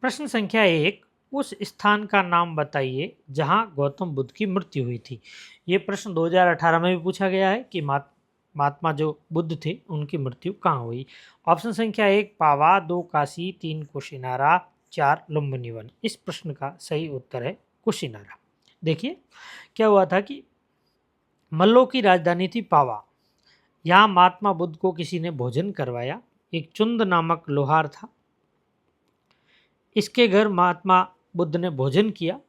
प्रश्न संख्या 1, उस स्थान का नाम बताइए जहां गौतम बुद्ध की मृत्यु हुई थी। ये प्रश्न 2018 में भी पूछा गया है कि महात्मा जो बुद्ध थे उनकी मृत्यु कहाँ हुई। ऑप्शन संख्या 1 पावा, 2 काशी, 3 कुशीनारा, 4 लुम्बिनी वन। इस प्रश्न का सही उत्तर है कुशीनारा। देखिए क्या हुआ था कि मल्लों की राजधानी थी पावा। यहाँ महात्मा बुद्ध को किसी ने भोजन करवाया। एक चुंद नामक लोहार था, इसके घर महात्मा बुद्ध ने भोजन किया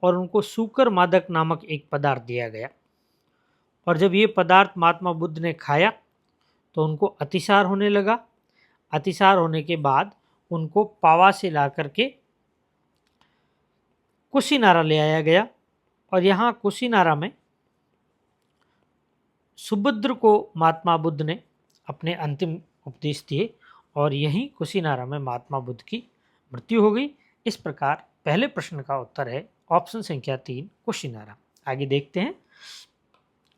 और उनको सूकर मादक नामक एक पदार्थ दिया गया। और जब ये पदार्थ महात्मा बुद्ध ने खाया तो उनको अतिसार होने लगा। अतिसार होने के बाद उनको पावा से ला करके कुशीनारा ले आया गया और यहाँ कुशीनारा में सुभद्र को महात्मा बुद्ध ने अपने अंतिम उपदेश दिए और यहीं कुशीनारा में महात्मा बुद्ध की मृत्यु हो गई। इस प्रकार पहले प्रश्न का उत्तर है ऑप्शन संख्या 3 कुशीनारा। आगे देखते हैं।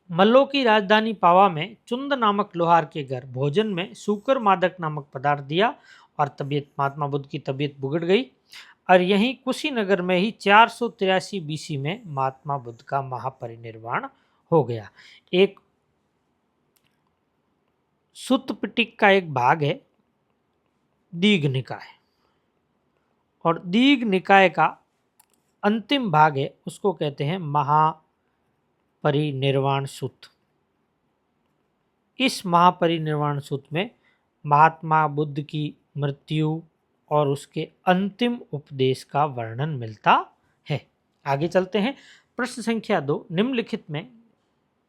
मल्लों की राजधानी पावा में चुंद नामक लोहार के घर भोजन में सूकर मादक नामक पदार्थ दिया और महात्मा बुद्ध की तबीयत बिगड़ गई और यहीं कुशीनगर में ही 483 बीसी में महात्मा बुद्ध का महापरिनिर्वाण हो गया। एक सुत्त पिटक का एक भाग है दीघ निकाय, और दीघ निकाय का अंतिम भाग है उसको कहते हैं महापरिनिर्वाण सूत्र। इस महापरिनिर्वाण सूत्र में महात्मा बुद्ध की मृत्यु और उसके अंतिम उपदेश का वर्णन मिलता है। आगे चलते हैं। प्रश्न संख्या 2, निम्नलिखित में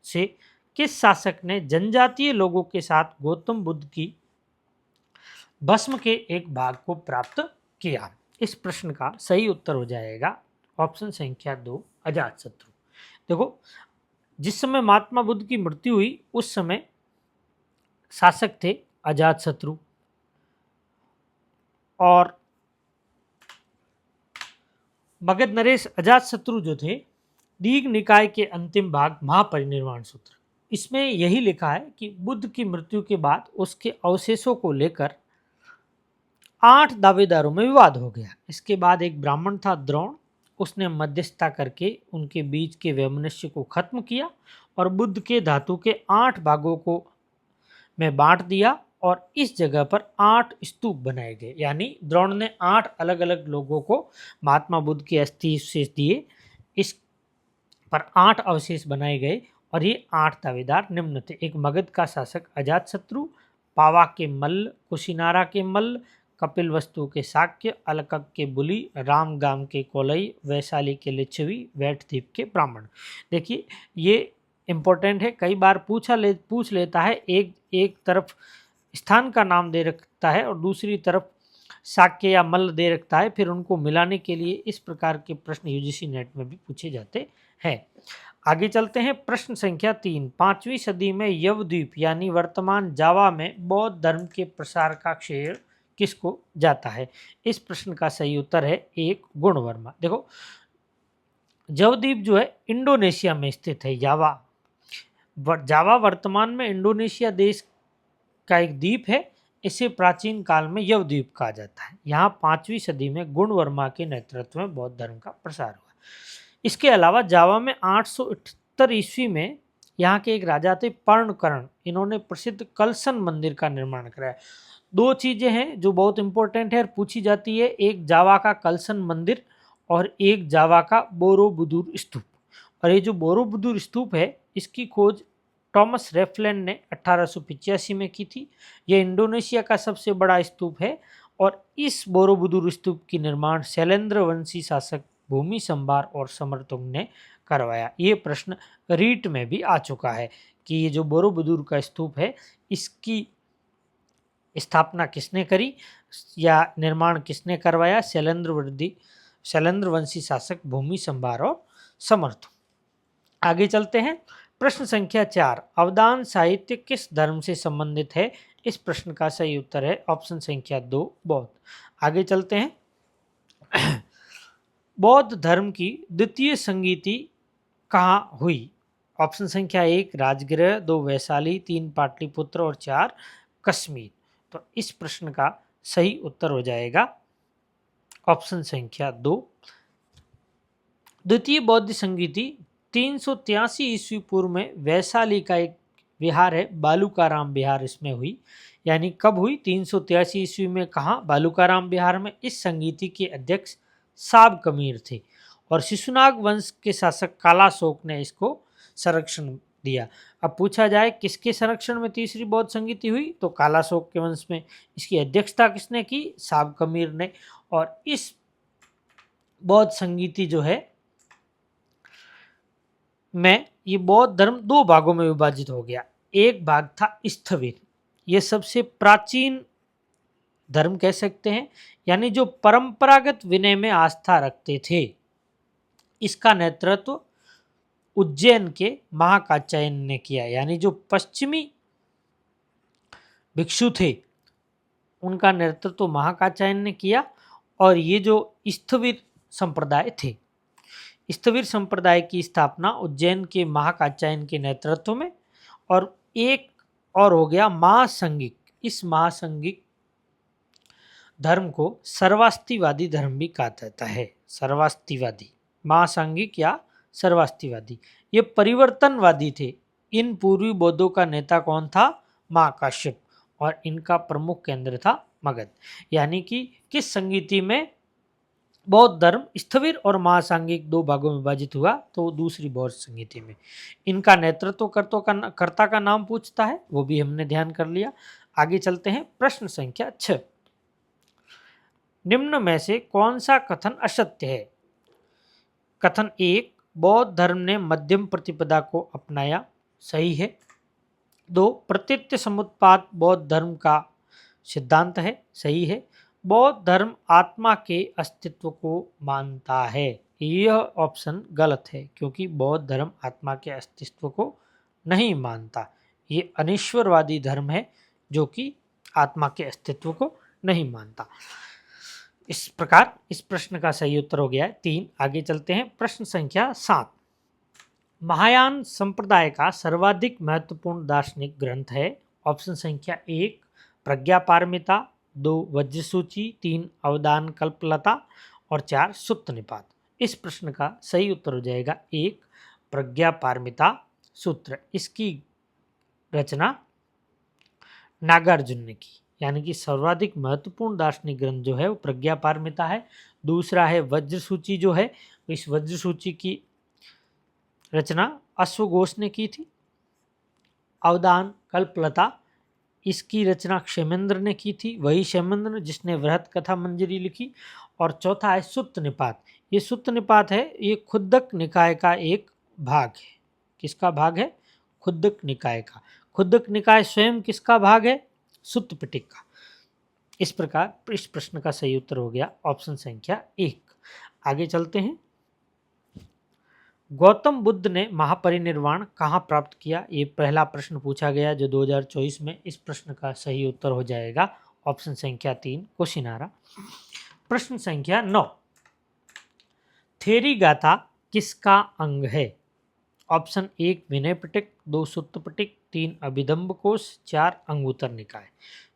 से किस शासक ने जनजातीय लोगों के साथ गौतम बुद्ध की भस्म के एक भाग को प्राप्त किया। इस प्रश्न का सही उत्तर हो जाएगा ऑप्शन संख्या 2 अजातशत्रु। देखो, जिस समय महात्मा बुद्ध की मृत्यु हुई उस समय शासक थे अजातशत्रु और मगध नरेश अजातशत्रु जो थे दीघ निकाय के अंतिम भाग महापरिनिर्वाण सूत्र, इसमें यही लिखा है कि बुद्ध की मृत्यु के बाद उसके अवशेषों को लेकर 8 दावेदारों में विवाद हो गया। इसके बाद एक ब्राह्मण था द्रोण, उसने मध्यस्थता करके उनके बीच के वैमनस्य को खत्म किया और बुद्ध के धातु के 8 भागों को में बांट दिया और इस जगह पर 8 स्तूप बनाए गए। यानी द्रोण ने 8 अलग अलग लोगों को महात्मा बुद्ध के अस्थि अवशेष दिए, इस पर 8 अवशेष बनाए गए और ये 8 दावेदार निम्न थे। एक मगध का शासक अजातशत्रु, पावा के मल्ल, कुशीनारा के मल्ल, कपिलवस्तु के शाक्य, अलकक के बुली, रामगाम के कोलई, वैशाली के लिच्छवी, वैठद्वीप के ब्राह्मण। देखिए ये इम्पोर्टेंट है, कई बार पूछ लेता है। एक तरफ स्थान का नाम दे रखता है और दूसरी तरफ शाक्य या मल्ल दे रखता है, फिर उनको मिलाने के लिए इस प्रकार के प्रश्न यूजीसी नेट में भी पूछे जाते हैं। आगे चलते हैं। प्रश्न संख्या 3, 5वीं सदी में यवद्वीप यानी वर्तमान जावा में बौद्ध धर्म के प्रसार का श्रेय किसको जाता है। इस प्रश्न का सही उत्तर है 1 गुणवर्मा। देखो, जवद्वीप जो है इंडोनेशिया में स्थित है। जावा वर्तमान में इंडोनेशिया देश का एक द्वीप है। इसे प्राचीन काल में यवद्वीप कहा जाता है। यहाँ 5वीं सदी में गुणवर्मा के नेतृत्व में बौद्ध धर्म का प्रसार हुआ। इसके अलावा जावा में 878 ईस्वी में यहाँ के एक राजा थे पर्णकर्ण, इन्होंने प्रसिद्ध कलसन मंदिर का निर्माण कराया। 2 चीजें हैं जो बहुत इंपॉर्टेंट है और पूछी जाती है, एक जावा का कलसन मंदिर और एक जावा का बोरोबुदुर स्तूप। और ये जो बोरोबुदुर स्तूप है इसकी खोज टॉमस रेफलैंड ने 1885 में की थी। यह इंडोनेशिया का सबसे बड़ा स्तूप है और इस बोरोबुदुर स्तूप की निर्माण शैलेंद्र वंशी शासक भूमि संभार और समरतुंग ने करवाया। ये प्रश्न रीट में भी आ चुका है कि ये जो बोरोबुदुर का स्तूप है इसकी स्थापना किसने करी या निर्माण किसने करवाया। शैलेंद्र वंशी शासक भूमि संभार और समरतुंग। आगे चलते हैं। प्रश्न संख्या 4, अवदान साहित्य किस धर्म से संबंधित है। इस प्रश्न का सही उत्तर है ऑप्शन संख्या 2 बौद्ध। आगे चलते हैं। बौद्ध धर्म की द्वितीय संगीति कहाँ हुई। ऑप्शन संख्या 1 राजगृह, 2 वैशाली, 3 पाटलिपुत्र और 4 कश्मीर। तो इस प्रश्न का सही उत्तर हो जाएगा ऑप्शन संख्या 2। द्वितीय बौद्ध संगीति 383 ईस्वी पूर्व में वैशाली का एक विहार है बालूकाराम विहार इसमें हुई। यानी कब हुई? 383 ईस्वी में। कहाँ? बालूकाराम विहार में। इस संगीति के अध्यक्ष साब कमीर थे और शिशुनाग वंश के शासक कालाशोक ने इसको संरक्षण दिया। अब पूछा जाए किसके संरक्षण में तीसरी बौद्ध संगीति हुई, तो कालाशोक के वंश में। इसकी अध्यक्षता किसने की? साब कमीर ने। और इस बौद्ध संगीति जो है में ये बौद्ध धर्म दो भागों में विभाजित हो गया। एक भाग था स्थविर, ये सबसे प्राचीन धर्म कह सकते हैं, यानी जो परंपरागत विनय में आस्था रखते थे। इसका नेतृत्व उज्जैन के महाकात्यायन ने किया। यानी जो पश्चिमी भिक्षु थे उनका नेतृत्व महाकात्यायन ने किया। और ये जो स्थविर संप्रदाय थे, स्थविर संप्रदाय की स्थापना उज्जैन के महाकात्यायन के नेतृत्व में। और एक और हो गया महासंगिक। इस महासंगिक धर्म को सर्वास्तिवादी धर्म भी कहा जाता है। सर्वास्तिवादी, महासंगिक या सर्वास्तिवादी, ये परिवर्तनवादी थे। इन पूर्वी बौद्धों का नेता कौन था? महाकाश्यप। और इनका प्रमुख केंद्र था मगध। यानी कि किस संगीति में बौद्ध धर्म स्थविर और महासांगिक दो भागों में विभाजित हुआ? तो दूसरी बौद्ध संगीति में। इनका नेतृत्व कर्ता का नाम पूछता है, वो भी हमने ध्यान कर लिया। आगे चलते हैं। प्रश्न संख्या 6। निम्न में से कौन सा कथन असत्य है? कथन 1, बौद्ध धर्म ने मध्यम प्रतिपदा को अपनाया, सही है। 2, प्रतीत्य समुत्पाद बौद्ध धर्म का सिद्धांत है, सही है। बौद्ध धर्म आत्मा के अस्तित्व को मानता है, यह ऑप्शन गलत है, क्योंकि बौद्ध धर्म आत्मा के अस्तित्व को नहीं मानता। ये अनिश्वरवादी धर्म है जो कि आत्मा के अस्तित्व को नहीं मानता। इस प्रकार इस प्रश्न का सही उत्तर हो गया है 3। आगे चलते हैं। प्रश्न संख्या 7। महायान संप्रदाय का सर्वाधिक महत्वपूर्ण दार्शनिक ग्रंथ है। ऑप्शन संख्या 1, प्रज्ञापारमिता, 2, वज्रसूची, 3, अवदान कल्पलता और 4, सुत्त निपात। इस प्रश्न का सही उत्तर हो जाएगा 1, प्रज्ञापारमिता सूत्र। इसकी रचना नागार्जुन ने की। यानी कि सर्वाधिक महत्वपूर्ण दार्शनिक ग्रंथ जो है वो प्रज्ञापारमिता है। दूसरा है वज्रसूची जो है, इस वज्रसूची की रचना अश्वघोष ने की थी। अवदान कल्पलता, इसकी रचना क्षेमेंद्र ने की थी, वही क्षेमेंद्र जिसने वृहत कथा मंजरी लिखी। और चौथा है सुत्त निपात। ये सुत्त निपात है, ये खुद्दक निकाय का एक भाग है। किसका भाग है? खुद्दक निकाय का। खुद्दक निकाय स्वयं किसका भाग है? सुत्त पिटक का। इस प्रकार इस प्रश्न का सही उत्तर हो गया ऑप्शन संख्या 1। आगे चलते हैं। गौतम बुद्ध ने महापरिनिर्वाण कहाँ प्राप्त किया? ये पहला प्रश्न पूछा गया जो 2024 में। इस प्रश्न का सही उत्तर हो जाएगा ऑप्शन संख्या 3, कुशिनारा। प्रश्न संख्या 9। थेरी गाथा किसका अंग है? ऑप्शन 1, विनय पिटक, 2, सुत्त पिटक, 3, अभिधम्ब कोश, 4, अंगुत्तर निकाय।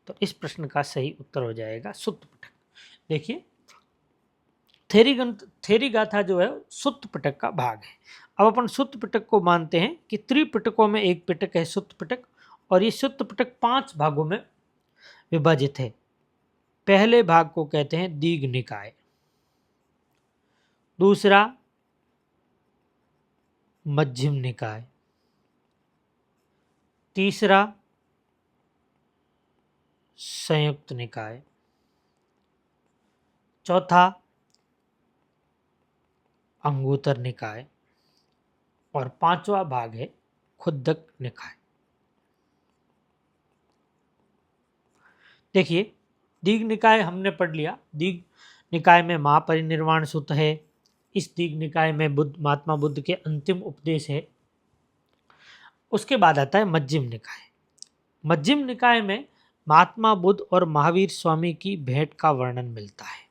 तो इस प्रश्न का सही उत्तर हो जाएगा सुत्त पिटक। देखिए थेरी गाथा जो है सुत्त पिटक का भाग है। अब अपन सुत्त पिटक को मानते हैं कि त्रिपिटकों में एक पिटक है सुत्त पिटक, और ये सुत्त पिटक 5 भागों में विभाजित है। पहले भाग को कहते हैं दीघ निकाय, दूसरा मध्यम निकाय, तीसरा संयुक्त निकाय, चौथा अंगुत्तर निकाय और 5वां भाग है खुद्दक निकाय। देखिए दीघ निकाय हमने पढ़ लिया। दीघ निकाय में महापरिनिर्वाण सूत्र है। इस दीघ निकाय में महात्मा बुद्ध के अंतिम उपदेश है। उसके बाद आता है मध्यम निकाय। मध्यम निकाय में महात्मा बुद्ध और महावीर स्वामी की भेंट का वर्णन मिलता है।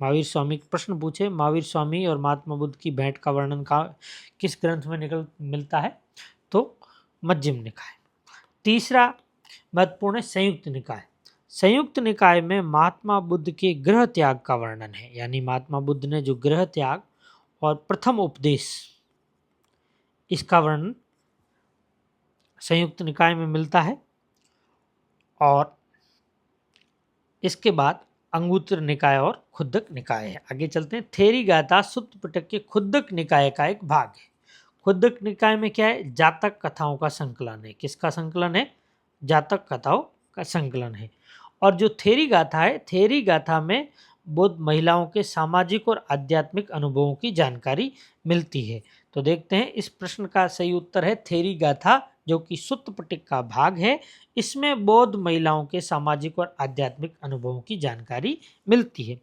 महावीर स्वामी प्रश्न पूछे, महावीर स्वामी और महात्मा बुद्ध की भेंट का वर्णन का किस ग्रंथ में मिलता है? तो मध्यम निकाय। तीसरा महत्वपूर्ण है संयुक्त निकाय। संयुक्त निकाय में महात्मा बुद्ध के गृह त्याग का वर्णन है, यानी महात्मा बुद्ध ने जो गृह त्याग और प्रथम उपदेश, इसका वर्णन संयुक्त निकाय में मिलता है। और इसके बाद अंगुत्तर निकाय और खुद्दक निकाय है। आगे चलते हैं। थेरी गाथा सुत्त पिटक के खुद्दक निकाय का एक भाग है। खुद्दक निकाय में क्या है? जातक कथाओं का संकलन है। किसका संकलन है? जातक कथाओं का संकलन है। और जो थेरी गाथा है, थेरी गाथा में बौद्ध महिलाओं के सामाजिक और आध्यात्मिक अनुभवों की जानकारी मिलती है। तो देखते हैं, इस प्रश्न का सही उत्तर है थेरी गाथा, जो कि सुत्त पिटक का भाग है। इसमें बौद्ध महिलाओं के सामाजिक और आध्यात्मिक अनुभवों की जानकारी मिलती है।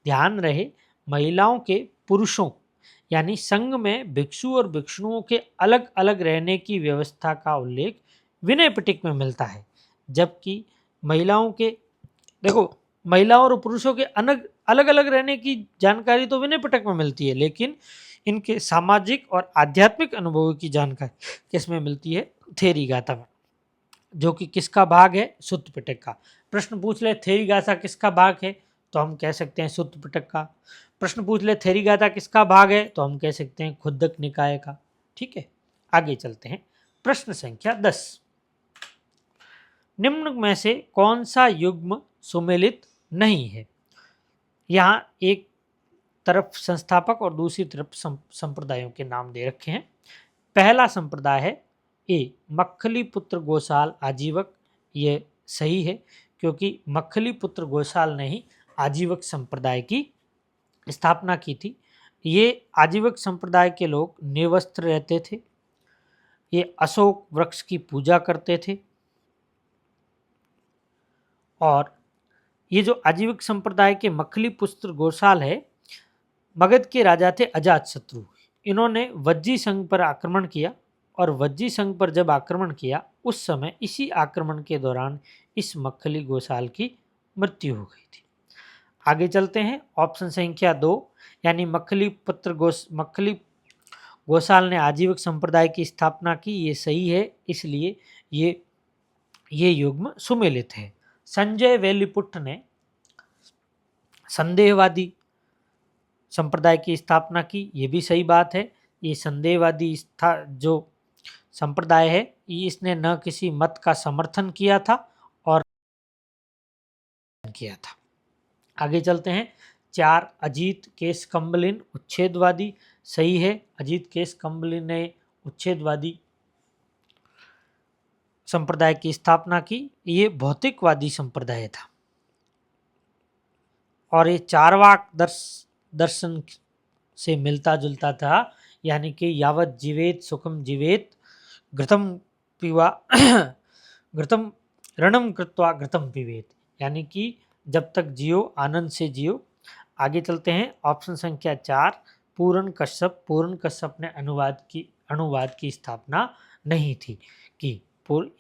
ध्यान रहे, महिलाओं के पुरुषों यानी संघ में भिक्षु और भिक्षुओं के अलग अलग रहने की व्यवस्था का उल्लेख विनय पिटक में मिलता है, जबकि महिलाओं के, देखो, महिलाओं और पुरुषों के अलग अलग रहने की जानकारी तो विनय पिटक में मिलती है, लेकिन इनके सामाजिक और आध्यात्मिक अनुभवों की जानकारी किसमें मिलती है? थेरी गाथा में, जो कि किसका भाग है? सुत्त पिटक का। प्रश्न पूछ ले थेरी गाथा किसका भाग है, तो हम कह सकते हैं सुत्त पिटक का। प्रश्न पूछ ले थेरी गाथा किसका भाग है, तो हम कह सकते हैं खुद्दक निकाय का। ठीक है, आगे चलते हैं। प्रश्न संख्या 10, निम्न में से कौन सा युग्म सुमेलित नहीं है? यहाँ एक तरफ संस्थापक और दूसरी तरफ संप्रदायों के नाम दे रखे हैं। पहला संप्रदाय है ए, मक्खली पुत्र गोसाल आजीवक। ये सही है, क्योंकि मक्खली पुत्र गोसाल ने ही आजीवक संप्रदाय की स्थापना की थी। ये आजीवक संप्रदाय के लोग निर्वस्त्र रहते थे। ये अशोक वृक्ष की पूजा करते थे। और ये जो आजीवक संप्रदाय के मक्खली पुत्र गोसाल है, मगध के राजा थे अजातशत्रु। इन्होंने वज्जी संघ पर आक्रमण किया, और वज्जी संघ पर जब आक्रमण किया, उस समय इसी आक्रमण के दौरान इस मक्खली गोसाल की मृत्यु हो गई थी। आगे चलते हैं। ऑप्शन संख्या 2, यानी मक्खली गोसाल ने आजीवक संप्रदाय की स्थापना की, ये सही है, इसलिए ये युग्म सुमेलित है। संजय वेलिपुट्ट ने संदेहवादी संप्रदाय की स्थापना की, ये भी सही बात है। ये संदेहवादी जो संप्रदाय है, इसने न किसी मत का समर्थन किया था और किया था। आगे चलते हैं। 4, अजीत केस कंबलिन उच्छेदवादी। सही है, अजीत केस कंबलिन ने उच्छेदवादी संप्रदाय की स्थापना की। ये भौतिकवादी संप्रदाय था और ये चारवाक दर्शन से मिलता जुलता था, यानी कि यावत जीवेत सुखम जीवेत घृतम पीवा घृतम रणम कृत्वा घृतम पीवेत, यानी कि जब तक जियो आनंद से जियो। आगे चलते हैं। ऑप्शन संख्या 4, पूरन कश्यप ने अनुवाद की स्थापना नहीं थी कि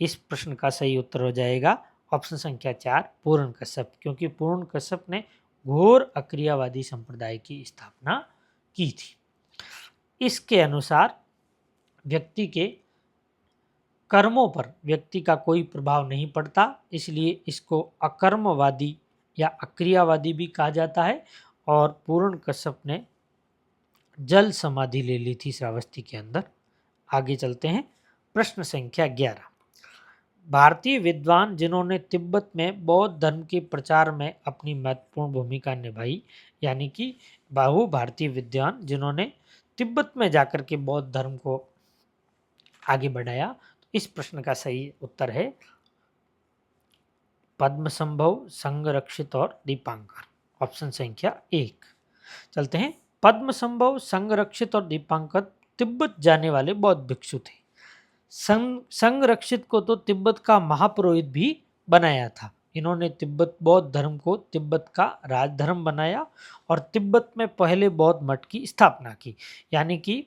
इस प्रश्न का सही उत्तर हो जाएगा ऑप्शन संख्या 4, पूरन कश्यप, क्योंकि पूरन कश्यप ने घोर अक्रियावादी संप्रदाय की स्थापना की थी। इसके अनुसार व्यक्ति के कर्मों पर व्यक्ति का कोई प्रभाव नहीं पड़ता, इसलिए इसको अकर्मवादी या अक्रियावादी भी कहा जाता है। और पूर्ण कश्यप ने जल समाधि ले ली थी श्रावस्ती के अंदर। आगे चलते हैं। प्रश्न संख्या 11, भारतीय विद्वान जिन्होंने तिब्बत में बौद्ध धर्म के प्रचार में अपनी महत्वपूर्ण भूमिका निभाई, यानी कि बाहु भारतीय विद्वान जिन्होंने तिब्बत में जाकर के बौद्ध धर्म को आगे बढ़ाया। इस प्रश्न का सही उत्तर है पद्मसंभव, संगरक्षित और दीपांकर। ऑप्शन संख्या 1। चलते हैं। पद्मसंभव, संगरक्षित और दीपांकर तिब्बत जाने वाले बौद्ध भिक्षु थे। संगरक्षित को तो तिब्बत का महापुरोहित भी बनाया था। इन्होंने तिब्बत बौद्ध धर्म को तिब्बत का राजधर्म बनाया और तिब्बत में पहले बौद्ध मठ की स्थापना की। यानी कि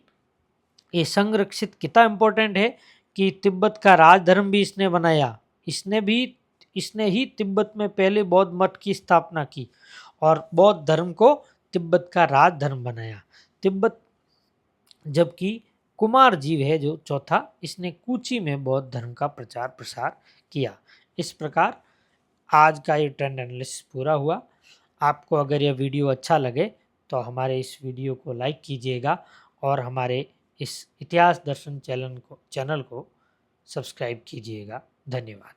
ये संरक्षित कितना इंपॉर्टेंट है कि तिब्बत का राजधर्म भी इसने बनाया। इसने ही तिब्बत में पहले बौद्ध मठ की स्थापना की और बौद्ध धर्म को तिब्बत का राजधर्म बनाया। तिब्बत, जबकि कुमार जीव है जो चौथा, इसने कूची में बौद्ध धर्म का प्रचार प्रसार किया। इस प्रकार आज का ये ट्रेंड एनालिसिस पूरा हुआ। आपको अगर यह वीडियो अच्छा लगे तो हमारे इस वीडियो को लाइक कीजिएगा और हमारे इस इतिहास दर्शन चैनल को सब्सक्राइब कीजिएगा। धन्यवाद।